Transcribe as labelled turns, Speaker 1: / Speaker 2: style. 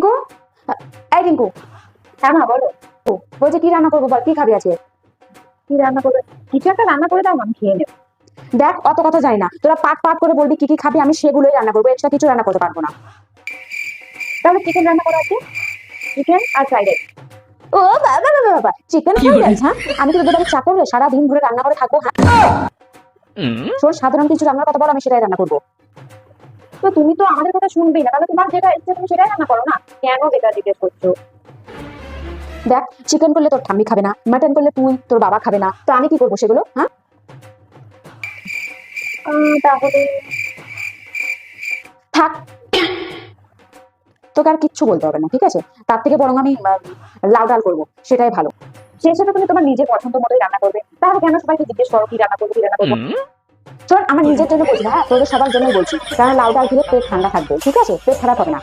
Speaker 1: রিঙ্কু, এই রিঙ্কু।
Speaker 2: হ্যাঁ মা বলো।
Speaker 1: বলছি কি রান্না করবো বল, কি খাবি আজকে?
Speaker 2: কি রান্না করবে? কিছু একটা রান্না করে দাও, আমি খেয়ে নেবো।
Speaker 1: দেখ অত কথা জানি না, তোরা পাট পাট করে বলবি কি কি খাবি, আমি সেগুলোই রান্না করবো, এক্সট্রা কিছু রান্না করতে পারবো না।
Speaker 2: তাহলে চিকেন রান্না করা আছে, চিকেন আর ফ্রাইড রাইস।
Speaker 1: ও বাবা বাবা বাবা, চিকেন ফ্রাইড রাইস? হ্যাঁ, আমি কি তোদের বাড়ির চাকর রে, সারাদিন ধরে রান্না করে থাকবো? হ্যাঁ শোন, সাধারণ কিছু রান্নার কথা বল, আমি সেটাই রান্না করবো।
Speaker 2: তো তুমি তো আমাদের কথা শুনবেই না, তাহলে তোমার যেটা ইচ্ছে তুমি সেটাই রান্না করো না, কেন বেটা জিজ্ঞেস করছো?
Speaker 1: দেখ, চিকেন করলে তোর ঠাম্মি খাবে না, মাটন করলে তুই তোর বাবা খাবে না, তো আমি কি করবো সেগুলো? হ্যাঁ
Speaker 2: তাহলে
Speaker 1: থাক, তোকে আর কিচ্ছু বলতে হবে না, ঠিক আছে? তার থেকে বরং আমি লাউ ডাল করবো, সেটাই ভালো।
Speaker 2: শেষে তো তুমি তোমার নিজের পছন্দ মতোই রান্না করবে, তাহলে কেন সবাইকে জিজ্ঞেস করো কি রান্না করবো কি রান্না করবো?
Speaker 1: শোন, আমার নিজের জন্য বলছি না, হ্যাঁ তোদের সবার জন্যই বলছি, কারণ লাউ ডাল খেলে পেট ঠান্ডা থাকবে, ঠিক আছে? পেট খারাপ হবে না।